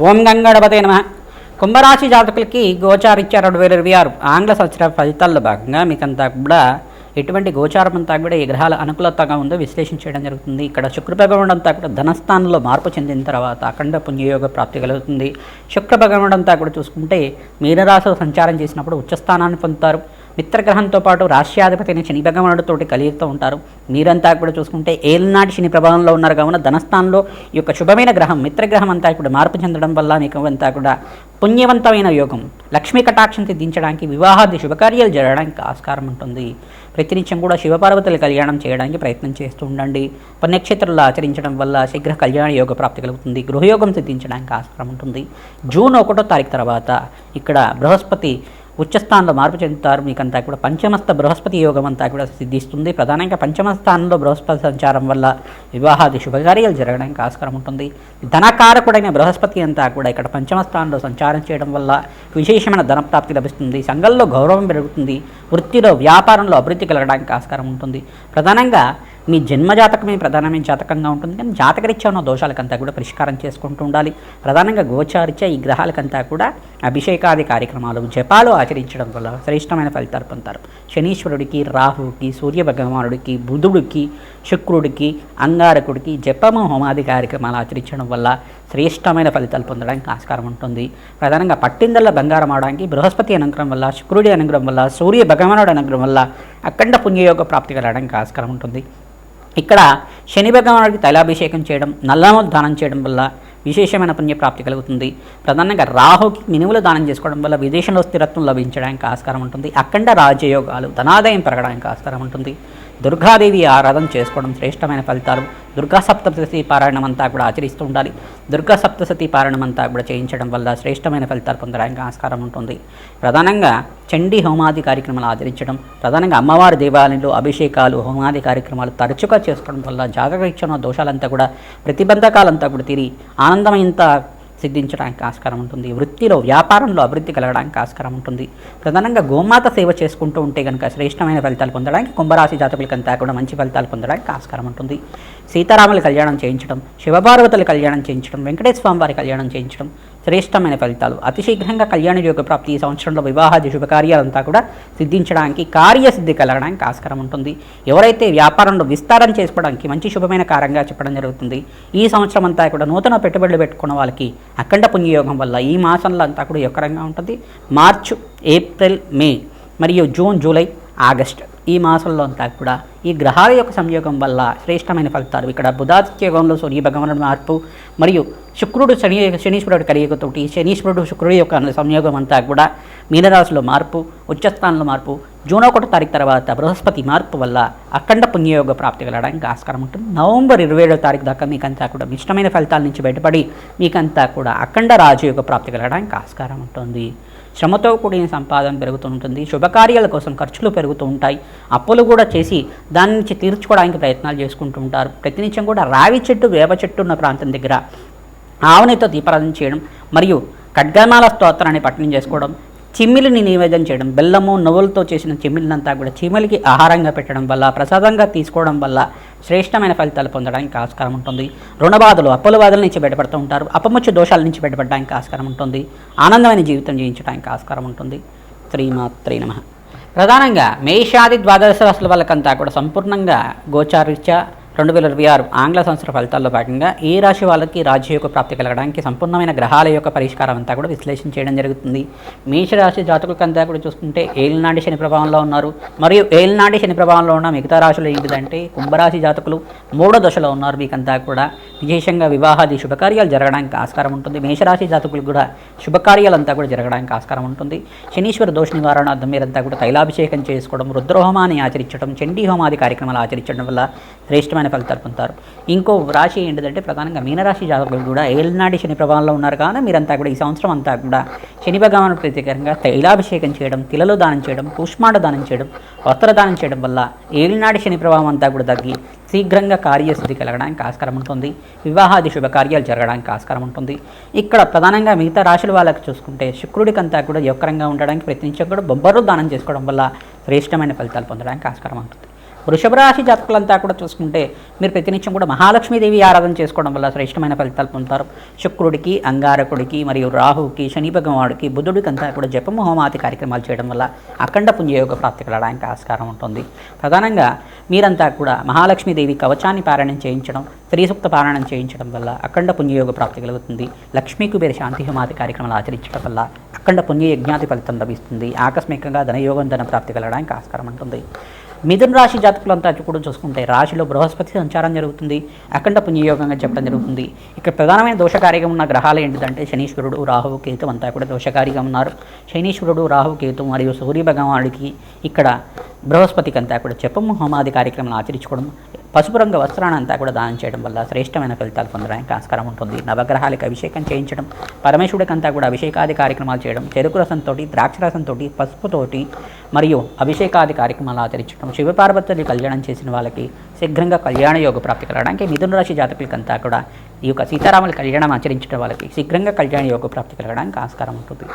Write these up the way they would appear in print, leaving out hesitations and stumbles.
ఓం గంగణపతే నమః. కుంభరాశి జాతకులకి గోచారిత్య 2026 ఆంగ్ల సంవత్సర ఫలితాల్లో భాగంగా మీకంతా కూడా ఎటువంటి గోచారం అంతా కూడా ఈ గ్రహాల అనుకూలతగా ఉందో విశ్లేషణ చేయడం జరుగుతుంది. ఇక్కడ శుక్ర భగవానుడు అంతా కూడా ధనస్థానంలో మార్పు చెందిన తర్వాత అఖండ పుణ్యయోగ ప్రాప్తి కలుగుతుంది. శుక్ర భగవానుడు అంతా కూడా చూసుకుంటే మీనరాశిలో సంచారం చేసినప్పుడు ఉచ్చస్థానాన్ని పొందుతారు. మిత్రగ్రహంతో పాటు రాష్ట్రాధిపతిని శని భగవానుడితోటి కలిగిస్తూ ఉంటారు. మీరంతా కూడా చూసుకుంటే ఏలినాటి శని ప్రభావంలో ఉన్నారు కావున ధనస్థానంలో ఈ యొక్క శుభమైన గ్రహం మిత్రగ్రహం అంతా కూడా మార్పు చెందడం వల్ల మీకు అంతా కూడా పుణ్యవంతమైన యోగం, లక్ష్మీ కటాక్షం సిద్ధించడానికి, వివాహాది శుభకార్యాలు జరగడానికి ఆస్కారం ఉంటుంది. ప్రతినిత్యం కూడా శివపార్వతుల కళ్యాణం చేయడానికి ప్రయత్నం చేస్తూ ఉండండి. పుణ్యక్షేత్రాలు ఆచరించడం వల్ల శీఘ్ర కళ్యాణ యోగ ప్రాప్తి కలుగుతుంది. గృహయోగం సిద్ధించడానికి ఆస్కారం ఉంటుంది. జూన్ 1వ తారీఖు తర్వాత ఇక్కడ బృహస్పతి ఉచ్చస్థానంలో మార్పు చెందుతారు. మీకంతా కూడా పంచమస్థ బృహస్పతి యోగం అంతా కూడా సిద్ధిస్తుంది. ప్రధానంగా పంచమ స్థానంలో బృహస్పతి సంచారం వల్ల వివాహాది శుభకార్యాలు జరగడానికి ఆస్కారం ఉంటుంది. ధనకారకుడైన బృహస్పతి అంతా కూడా ఇక్కడ పంచమ స్థానంలో సంచారం చేయడం వల్ల విశేషమైన ధనప్రాప్తి లభిస్తుంది. సంఘంలో గౌరవం పెరుగుతుంది. వృత్తిలో వ్యాపారంలో అభివృద్ధి కలగడానికి ఆస్కారం ఉంటుంది. ప్రధానంగా మీ జన్మజాతకమే ప్రధానమైన జాతకంగా ఉంటుంది, కానీ జాతకరీత్యా ఉన్న దోషాలకంతా కూడా పరిష్కారం చేసుకుంటూ ఉండాలి. ప్రధానంగా గోచారీత్యా ఈ గ్రహాలకంతా కూడా అభిషేకాది కార్యక్రమాలు, జపాలు ఆచరించడం వల్ల శ్రేష్టమైన ఫలితాలు పొందుతారు. శనీశ్వరుడికి, రాహుకి, సూర్య భగవానుడికి, బుధుడికి, శుక్రుడికి, అంగారకుడికి జపము హోమాది కార్యక్రమాలు ఆచరించడం వల్ల శ్రేష్టమైన ఫలితాలు పొందడానికి ఆస్కారం ఉంటుంది. ప్రధానంగా పట్టిందల్ల బంగారం అవడానికి బృహస్పతి అనుగ్రహం వల్ల, శుక్రుడి అనుగ్రహం వల్ల, సూర్య భగవానుడి అనుగ్రహం వల్ల అఖండ పుణ్యయోగ ప్రాప్తి కలగడానికి ఆస్కారం ఉంటుంది. ఇక్కడ శని భగవానుడికి తైలాభిషేకం చేయడం, నల్లమూలు దానం చేయడం వల్ల విశేషమైన పుణ్యప్రాప్తి కలుగుతుంది. ప్రధానంగా రాహుకి మినుములు దానం చేసుకోవడం వల్ల విదేశంలో స్థిరత్వం లభించడానికి ఆస్కారం ఉంటుంది. అఖండ రాజయోగాలు, ధనాదాయం పెరగడానికి ఆస్కారం ఉంటుంది. దుర్గాదేవి ఆరాధన చేసుకోవడం శ్రేష్టమైన ఫలితాలు. దుర్గా సప్తశతి పారాయణం అంతా కూడా ఆచరిస్తూ ఉండాలి. దుర్గా సప్తశతి పారాయణం అంతా కూడా చేయించడం వల్ల శ్రేష్టమైన ఫలితాలు పొందడానికి ఆస్కారం ఉంటుంది. ప్రధానంగా చండీ హోమాది కార్యక్రమాలు ఆచరించడం, ప్రధానంగా అమ్మవారి దేవాలయంలో అభిషేకాలు, హోమాది కార్యక్రమాలు తరచుగా చేసుకోవడం వల్ల జాతకరీత్యా దోషాలంతా కూడా, ప్రతిబంధకాలంతా కూడా తీరి ఆనందమైనంత సిద్ధించడానికి ఆస్కారం ఉంటుంది. వృత్తిలో వ్యాపారంలో అభివృద్ధి కలగడానికి ఆస్కారం ఉంటుంది. ప్రధానంగా గోమాత సేవ చేసుకుంటూ ఉంటే కనుక శ్రేష్టమైన ఫలితాలు పొందడానికి, కుంభరాశి జాతకులకంతా కూడా మంచి ఫలితాలు పొందడానికి ఆస్కారం ఉంటుంది. సీతారాముల కళ్యాణం చేయించడం, శివపార్వతుల కళ్యాణం చేయించడం, వెంకటేశ్వర స్వామి వారి కళ్యాణం చేయించడం శ్రేష్టమైన ఫలితాలు. అతి శీఘ్రంగా కళ్యాణ యోగ ప్రాప్తి, ఈ సంవత్సరంలో వివాహాది శుభకార్యాలంతా కూడా సిద్ధించడానికి, కార్యసిద్ధి కలగడానికి ఆస్కారం ఉంటుంది. ఎవరైతే వ్యాపారంలో విస్తారం చేసుకోవడానికి మంచి శుభమైన కారంగా చెప్పడం జరుగుతుంది. ఈ సంవత్సరం అంతా కూడా నూతన పెట్టుబడులు పెట్టుకున్న వాళ్ళకి అఖండ పుణ్యయోగం వల్ల ఈ మాసంలో అంతా కూడా యొక్కరంగా ఉంటుంది. మార్చ్, ఏప్రిల్, మే మరియు జూన్, జూలై, ఆగస్ట్ ఈ మాసంలో అంతా కూడా ఈ గ్రహాల యొక్క సంయోగం వల్ల శ్రేష్టమైన ఫలితాలు. ఇక్కడ బుధాదిత్య యోగంలో సూర్య భగవానుడి మార్పు మరియు శుక్రుడు శనీశ్వరుడు కలియుగతోటి శనీశ్వరుడు శుక్రుడు యొక్క సంయోగం అంతా కూడా మీనరాశిలో మార్పు, ఉచ్చస్థానంలో మార్పు, జూన్ 1వ తారీఖు తర్వాత బృహస్పతి మార్పు వల్ల అఖండ పుణ్యయోగ ప్రాప్తి కలగడానికి ఆస్కారం ఉంటుంది. నవంబర్ 27వ తారీఖు దాకా మీకంతా కూడా ఇష్టమైన ఫలితాల నుంచి బయటపడి మీకంతా కూడా అఖండ రాజయోగ ప్రాప్తి కలగడానికి ఆస్కారం ఉంటుంది. శ్రమతో కూడిన సంపాదన పెరుగుతూ ఉంటుంది. శుభకార్యాల కోసం ఖర్చులు పెరుగుతూ ఉంటాయి. అప్పులు కూడా చేసి దాని నుంచి తీర్చుకోవడానికి ప్రయత్నాలు చేసుకుంటూ ఉంటారు. ప్రతినిత్యం కూడా రావి చెట్టు, వేప చెట్టు ఉన్న ప్రాంతం దగ్గర ఆవునితో దీపారాధన చేయడం మరియు ఖడ్గమాల స్తోత్రాన్ని పఠనం చేసుకోవడం, చిమ్మిలిని నివేదన చేయడం, బెల్లము నువ్వులతో చేసిన చిమ్మిలినంతా కూడా చిమ్మిలికి ఆహారంగా పెట్టడం వల్ల, ప్రసాదంగా తీసుకోవడం వల్ల శ్రేష్టమైన ఫలితాలు పొందడానికి ఆస్కారం ఉంటుంది. రుణబాధలు, అప్పుల బాధల నుంచి బయటపడుతూ ఉంటారు. అపముచ్చు దోషాల నుంచి బయటపడడానికి ఆస్కారం ఉంటుంది. ఆనందమైన జీవితం జీవించడానికి ఆస్కారం ఉంటుంది. శ్రీమాత్రే నమః. ప్రధానంగా మేషాది ద్వాదశ రాశుల వాళ్ళకంతా కూడా సంపూర్ణంగా గోచారీత్యా 2026 ఆంగ్ల సంవత్సర ఫలితాల్లో భాగంగా ఏ రాశి వాళ్ళకి రాజయోగ ప్రాప్తి కలగడానికి సంపూర్ణమైన గ్రహాల యొక్క పరిష్కారం అంతా కూడా విశ్లేషణ చేయడం జరుగుతుంది. మేషరాశి జాతకులకంతా కూడా చూసుకుంటే ఏలినాటి శని ప్రభావంలో ఉన్నారు. మరియు ఏలినాటి శని ప్రభావంలో ఉన్న మిగతా రాశులు ఏంటిదంటే కుంభరాశి జాతకులు 3వ దశలో ఉన్నారు. మీకంతా కూడా విశేషంగా వివాహాది శుభకార్యాలు జరగడానికి ఆస్కారం ఉంటుంది. మేషరాశి జాతకులకు కూడా శుభకార్యాలంతా కూడా జరగడానికి ఆస్కారం ఉంటుంది. శనీశ్వర దోష నివారణార్థం మీరంతా కూడా తైలాభిషేకం చేసుకోవడం, రుద్రహోమాన్ని ఆచరించడం, చండీ హోమాది కార్యక్రమాలు ఆచరించడం వల్ల శ్రేష్టమైన ఫలితాలు పొందుతారు. ఇంకో రాశి ఏంటిదంటే ప్రధానంగా మీనరాశి జాతకులు కూడా ఏలినాటి శని ప్రభావంలో ఉన్నారు. కానీ మీరంతా కూడా ఈ సంవత్సరం అంతా కూడా శని భగవానుడు ప్రత్యేకంగా తైలాభిషేకం చేయడం, తిలలు దానం చేయడం, కూష్మాండ దానం చేయడం, వస్త్రదానం చేయడం వల్ల ఏలినాటి శని ప్రభావం అంతా కూడా తగ్గి శీఘ్రంగా కార్యసిద్ధి కలగడానికి ఆస్కారం ఉంటుంది. వివాహాది శుభకార్యాలు జరగడానికి ఆస్కారం ఉంటుంది. ఇక్కడ ప్రధానంగా మిగతా రాశుల వాళ్ళకి చూసుకుంటే శుక్రుడికంతా కూడా యొక్కరంగా ఉండడానికి ప్రయత్నించడం కూడా బొబ్బరు దానం చేసుకోవడం వల్ల శ్రేష్టమైన ఫలితాలు పొందడానికి ఆస్కారం ఉంటుంది. వృషభ రాశి జాతకులంతా కూడా చూసుకుంటే మీరు ప్రతినిత్యం కూడా మహాలక్ష్మీదేవి ఆరాధన చేసుకోవడం వల్ల శ్రేష్టమైన ఫలితాలు పొందుతారు. శుక్రుడికి, అంగారకుడికి మరియు రాహువుకి, శని భగవానుడికి, బుధుడికి అంతా కూడా జపము హోమాది కార్యక్రమాలు చేయడం వల్ల అఖండ పుణ్యయోగ ప్రాప్తి కలగడానికి ఆస్కారం ఉంటుంది. ప్రధానంగా మీరంతా కూడా మహాలక్ష్మీదేవి కవచాన్ని పారాయణం చేయించడం, శ్రీసూక్త పారాయణం చేయించడం వల్ల అఖండ పుణ్యయోగ ప్రాప్తి కలుగుతుంది. లక్ష్మీ కుబేర శాంతి హోమాది కార్యక్రమాలు ఆచరించడం వల్ల అఖండ పుణ్య యజ్ఞాతి ఫలితం లభిస్తుంది. ఆకస్మికంగా ధనయోగం, ధన ప్రాప్తి కలగడానికి ఆస్కారం ఉంటుంది. మిథున రాశి జాతకులంతా కూడా చూసుకుంటే రాశిలో బృహస్పతి సంచారం జరుగుతుంది. అఖండ పుణ్యయోగంగా చెప్పడం జరుగుతుంది. ఇక్కడ ప్రధానమైన దోషకారిగా ఉన్న గ్రహాలు ఏంటిదంటే శనీశ్వరుడు, రాహువు, కేతు అంతా కూడా దోషకారిగా ఉన్నారు. శనీశ్వరుడు, రాహు, కేతు మరియు సూర్య భగవానుడికి ఇక్కడ బృహస్పతికి అంతా కూడా జపము హోమాది కార్యక్రమాలు ఆచరించుకోవడం, పసుపు రంగు వస్త్రాన్ని అంతా కూడా దానం చేయడం వల్ల శ్రేష్టమైన ఫలితాలు పొందడానికి ఆస్కారం ఉంటుంది. నవగ్రహాలకు అభిషేకం చేయించడం, పరమేశ్వరుడికి అంతా కూడా అభిషేకాది కార్యక్రమాలు చేయడం, చెరుకు రసంతో, ద్రాక్ష రసంతో, పసుపుతోటి మరియు అభిషేకాది కార్యక్రమాలు ఆచరించడం, శివపార్వతులు కళ్యాణం చేసిన వాళ్ళకి శీఘ్రంగా కళ్యాణ యోగ ప్రాప్తి కలగడానికి, మిథున రాశి జాతకులకంతా కూడా ఈ యొక్క సీతారాముల కళ్యాణం ఆచరించడం వాళ్ళకి శీఘ్రంగా కళ్యాణ యోగ ప్రాప్తి కలగడానికి ఆస్కారం ఉంటుంది.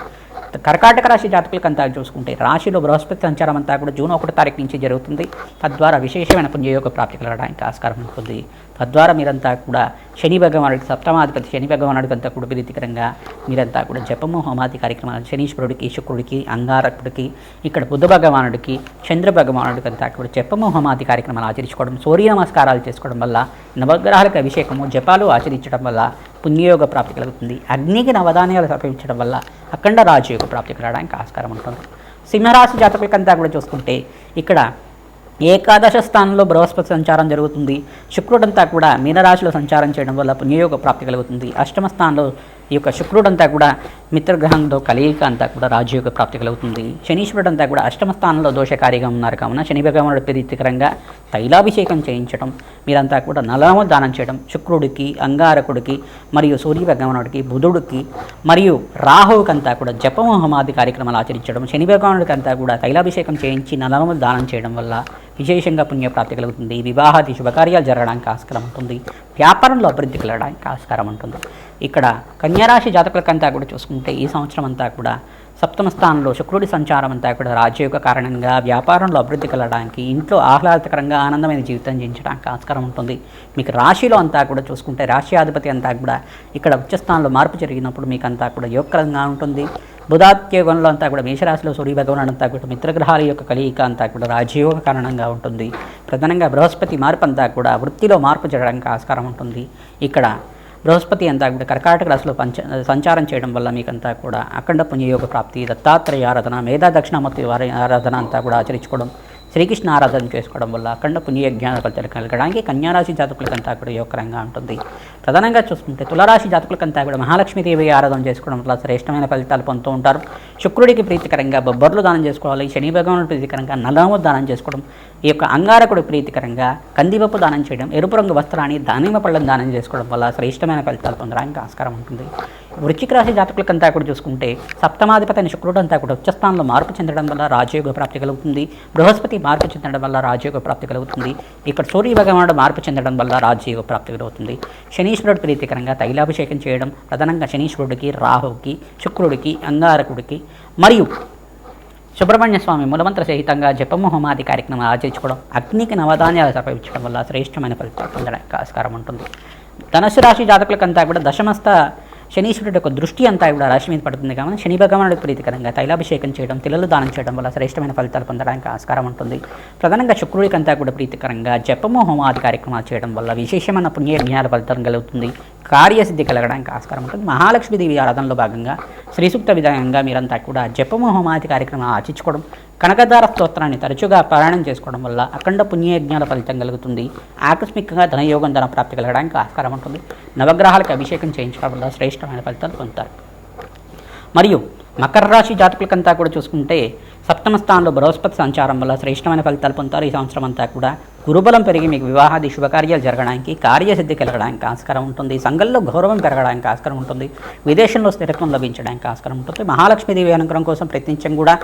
కర్కాటక రాశి జాతకులకంతా చూసుకుంటే రాశిలో బృహస్పతి సంచారం అంతా కూడా జూన్ 1 తారీఖు నుంచి జరుగుతుంది. తద్వారా విశేషమైన పుణ్యయోగ ప్రాప్తి కలగడానికి ఆస్కారం ఉంటుంది. తద్వారా మీరంతా కూడా శని భగవానుడికి, సప్తమాధిపతి శని భగవానుడికి అంతా కూడా ప్రీతికరంగా మీరంతా కూడా జపము హోమాది కార్యక్రమాలు శనీశ్వరుడికి, శుక్రుడికి, అంగారకుడికి, ఇక్కడ బుధ భగవానుడికి, చంద్ర భగవానుడికి అంతా కూడా జపము హోమాది కార్యక్రమాలు ఆచరించుకోవడం, సూర్య నమస్కారాలు చేసుకోవడం వల్ల, నవగ్రహాలకు అభిషేకము, జపాలు ఆచరించడం వల్ల పుణ్యయోగ ప్రాప్తి కలుగుతుంది. అగ్నికి నవధాన్యాలు సమర్పించడం వల్ల అఖండ రాజయోగ ప్రాప్తి కలగడానికి ఆస్కారం ఉంటుంది. సింహరాశి జాతకులకంతా కూడా చూసుకుంటే ఇక్కడ ఏకాదశ స్థానంలో బృహస్పతి సంచారం జరుగుతుంది. శుక్రుడంతా కూడా మీనరాశిలో సంచారం చేయడం వల్ల పుణ్యయోగ ప్రాప్తి కలుగుతుంది. అష్టమ స్థానంలో ఈ యొక్క శుక్రుడంతా కూడా మిత్రగ్రహంతో కలయిక అంతా కూడా రాజయోగ ప్రాప్తి కలుగుతుంది. శనీశ్వరుడంతా కూడా అష్టమ స్థానంలో దోషకారిగా ఉన్నారు కావున శని భగవానుడి ప్రీతికరంగా తైలాభిషేకం చేయించడం, మీరంతా కూడా నలము దానం చేయడం, శుక్రుడికి, అంగారకుడికి మరియు సూర్య భగవానుడికి, బుధుడికి మరియు రాహువుకంతా కూడా జపము హోమాది కార్యక్రమాలు ఆచరించడం, శని భగవానుడికి అంతా కూడా తైలాభిషేకం చేయించి నలము దానం చేయడం వల్ల విశేషంగా పుణ్యప్రాప్తి కలుగుతుంది. వివాహాది శుభకార్యాలు జరగడానికి ఆస్కారం ఉంటుంది. వ్యాపారంలో అభివృద్ధి కలగడానికి ఆస్కారం ఉంటుంది. ఇక్కడ కన్యారాశి జాతకులకంతా కూడా చూసుకుంటే ఈ సంవత్సరం అంతా కూడా సప్తమ స్థానంలో శుక్రుడి సంచారం అంతా కూడా రాజయోగ కారణంగా వ్యాపారంలో అభివృద్ధి కలగడానికి, ఇంట్లో ఆహ్లాదకరంగా ఆనందమైన జీవితం జీవించడానికి ఆస్కారం ఉంటుంది. మీకు రాశిలో అంతా కూడా చూసుకుంటే రాశ్యాధిపతి అంతా కూడా ఇక్కడ ఉచ్చస్థానంలో మార్పు జరిగినప్పుడు మీకు అంతా కూడా యోగకరంగా ఉంటుంది. బుధాత్యోగంలో అంతా కూడా మేషరాశిలో సూర్య భగవానుడు అంతా కూడా మిత్రగ్రహాల యొక్క కలయిక అంతా కూడా రాజయోగ కారణంగా ఉంటుంది. ప్రధానంగా బృహస్పతి మార్పు అంతా కూడా వృత్తిలో మార్పు జరగడానికి ఆస్కారం ఉంటుంది. ఇక్కడ బృహస్పతి అంతా కూడా కర్కాటక రాశిలో సంచారం చేయడం వల్ల మీకంతా కూడా అఖండ పుణ్యయోగ ప్రాప్తి, దత్తాత్రేయ ఆరాధన, మేధా దక్షిణామూర్తి వారి ఆరాధన అంతా కూడా ఆచరించుకోవడం, శ్రీకృష్ణ ఆరాధన చేసుకోవడం వల్ల అఖండ పుణ్యజ్ఞాన ఫలితాలు కలగడానికి కన్యారాశి జాతకులకంతా కూడా యోగకరంగా ఉంటుంది. ప్రధానంగా చూసుకుంటే తులారాశి జాతకులకంతా కూడా మహాలక్ష్మీదేవి ఆరాధన చేసుకోవడం వల్ల శ్రేష్టమైన ఫలితాలు పొందుతూ ఉంటారు. శుక్రుడికి ప్రీతికరంగా బొబ్బర్లు దానం చేసుకోవాలి. శని భగవానుడి ప్రీతికరంగా నల్లము దానం చేసుకోవడం, ఈ యొక్క అంగారకుడి ప్రీతికరంగా కందిపప్పు దానం చేయడం, ఎరుపు రంగు వస్త్రాన్ని, దానిమ్మ పళ్ళను దానం చేసుకోవడం వల్ల శ్రేష్టమైన ఫలితాలు పొందడానికి ఆస్కారం ఉంటుంది. వృశ్చిక రాశి జాతకులకంతా కూడా చూసుకుంటే సప్తమాధిపతి అయిన శుక్రుడు అంతా కూడా ఉచ్చస్థానంలో మార్పు చెందడం వల్ల రాజయోగ ప్రాప్తి కలుగుతుంది. బృహస్పతి మార్పు చెందడం వల్ల రాజయోగ ప్రాప్తి కలుగుతుంది. ఇక్కడ సూర్య భగవానుడు మార్పు చెందడం వల్ల రాజయోగ ప్రాప్తి కలుగుతుంది. శనీశ్వరుడు ప్రీతికరంగా తైలాభిషేకం చేయడం, ప్రధానంగా శనీశ్వరుడికి, రాహువుకి, శుక్రుడికి, అంగారకుడికి మరియు సుబ్రహ్మణ్య స్వామి మూలమంత్ర సహితంగా జపము హోమాది కార్యక్రమాలు ఆచరించుకోవడం, అగ్నికి నవధాన్యాలు సమర్పించడం వల్ల శ్రేష్టమైన ఫలితాలు పొందడానికి ఆస్కారం ఉంటుంది. ధనుసు రాశి జాతకులకంతా కూడా దశమస్థ శనీశ్వరుడు యొక్క దృష్టి అంతా కూడా రాశి మీద పడుతుంది కాబట్టి శని భగవానుడికి ప్రీతికరంగా తైలాభిషేకం చేయడం, తిలలు దానం చేయడం వల్ల శ్రేష్టమైన ఫలితాలు పొందడానికి ఆస్కారం ఉంటుంది. ప్రధానంగా శుక్రుడికి అంతా కూడా ప్రీతికరంగా జపము హోమాది కార్యక్రమాలు చేయడం వల్ల విశేషమైన పుణ్యజ్ఞాన ఫలితం కలుగుతుంది. కార్యసిద్ధి కలగడానికి ఆస్కారం ఉంటుంది. మహాలక్ష్మీదేవి ఆరాధనలో భాగంగా శ్రీసూక్త విధంగా మీరంతా కూడా జపము హోమాది కార్యక్రమాలు ఆచరించుకోవడం, కనకదార స్తోత్రాన్ని తరచుగా పారాయణం చేసుకోవడం వల్ల అఖండ పుణ్యజ్ఞాన ఫలితం కలుగుతుంది. ఆకస్మికంగా ధనయోగం, ధన ప్రాప్తి కలగడానికి ఆస్కారం ఉంటుంది. నవగ్రహాలకు అభిషేకం చేయించడం వల్ల శ్రేష్టమైన ఫలితాలు పొందుతారు. మరియు మకర రాశి జాతకులకంతా కూడా చూసుకుంటే సప్తమ స్థానంలో బృహస్పతి సంచారం వల్ల శ్రేష్టమైన ఫలితాలు పొందుతారు. ఈ సంవత్సరం అంతా కూడా గురుబలం పెరిగి మీకు వివాహాది శుభకార్యాలు జరగడానికి, కార్యసిద్ధి కలగడానికి ఆస్కారం ఉంటుంది. సంఘంలో గౌరవం పెరగడానికి ఆస్కారం ఉంటుంది. విదేశంలో స్థిరత్వం లభించడానికి ఆస్కారం ఉంటుంది. మహాలక్ష్మీదేవి అనుగ్రహం కోసం ప్రయత్నించడం కూడా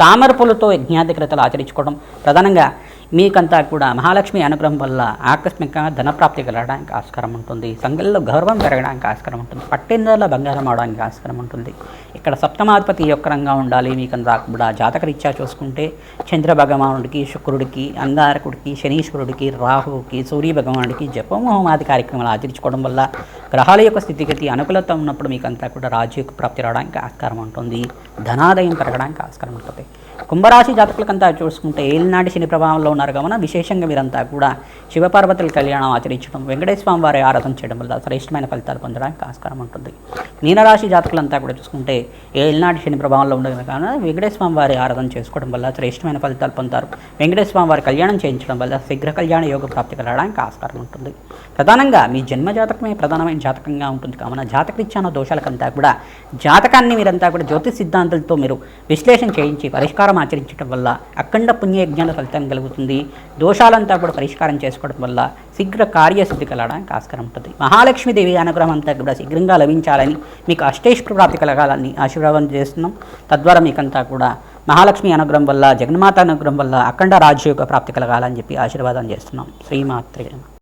తామర పూలతో యజ్ఞాధికృతలు ఆచరించుకోవడం, ప్రధానంగా మీకంతా కూడా మహాలక్ష్మి అనుగ్రహం వల్ల ఆకస్మికంగా ధనప్రాప్తి కలగడానికి ఆస్కారం ఉంటుంది. సంఘంలో గౌరవం పెరగడానికి ఆస్కారం ఉంటుంది. పట్టిందల బంగారం అవడానికి ఆస్కారం ఉంటుంది. ఇక్కడ సప్తమాధిపతి యొక్కరంగా ఉండాలి. మీకంతా కూడా జాతకరీత్యా చూసుకుంటే చంద్ర భగవానుడికి, శుక్రుడికి, అంగారకుడికి, శనీశ్వరుడికి, రాహువుకి, సూర్య భగవానుడికి జపము హోమాది కార్యక్రమాలు ఆచరించుకోవడం వల్ల గ్రహాల యొక్క స్థితిగతి అనుకూలత ఉన్నప్పుడు మీకంతా కూడా రాజయోగ ప్రాప్తి రావడానికి ఆస్కారం ఉంటుంది. ధనాదాయం పెరగడానికి ఆస్కారం ఉంటుంది. కుంభరాశి జాతకులకంతా చూసుకుంటే ఏలినాటి శని ప్రభావంలో ఉన్నారు కావున విశేషంగా మీరంతా కూడా శివపార్వతుల కళ్యాణం ఆచరించడం, వెంకటేశ్వర స్వామి వారి ఆరాధన చేయడం వల్ల శ్రేష్టమైన ఫలితాలు పొందడానికి ఆస్కారం ఉంటుంది. మీనరాశి జాతకులంతా కూడా చూసుకుంటే ఏలినాటి శని ప్రభావంలో ఉండడం కావున వెంకటేశ్వర స్వామి వారి ఆరాధన చేసుకోవడం వల్ల శ్రేష్టమైన ఫలితాలు పొందుతారు. వెంకటేశ్వర స్వామి వారి కళ్యాణం చేయించడం వల్ల శీఘ్ర కళ్యాణ యోగ ప్రాప్తి కలగడానికి ఆస్కారం ఉంటుంది. ప్రధానంగా మీ జన్మ జాతకమే ప్రధానమైన జాతకంగా ఉంటుంది కావున జాతకరీత్యాన దోషాలకంతా కూడా జాతకాన్ని మీరంతా కూడా జ్యోతిష్ సిద్ధాంతాలతో మీరు విశ్లేషణ చేయించి పరిష్కారం ఆచరించడం వల్ల అఖండ పుణ్యయజ్ఞాల ఫలితం కలుగుతుంది. దోషాలంతా కూడా పరిష్కారం చేసుకోవడం వల్ల శీఘ్ర కార్యసిద్ధి కలగడానికి ఆస్కారం ఉంటుంది. మహాలక్ష్మీదేవి అనుగ్రహం అంతా కూడా శీఘ్రంగా లభించాలని, మీకు అష్టైశ్వర్య ప్రాప్తి కలగాలని ఆశీర్వాదం చేస్తున్నాం. తద్వారా మీకంతా కూడా మహాలక్ష్మి అనుగ్రహం వల్ల, జగన్మాత అనుగ్రహం వల్ల అఖండ రాజయోగ ప్రాప్తి కలగాలని చెప్పి ఆశీర్వాదం చేస్తున్నాం. శ్రీమాత్రే.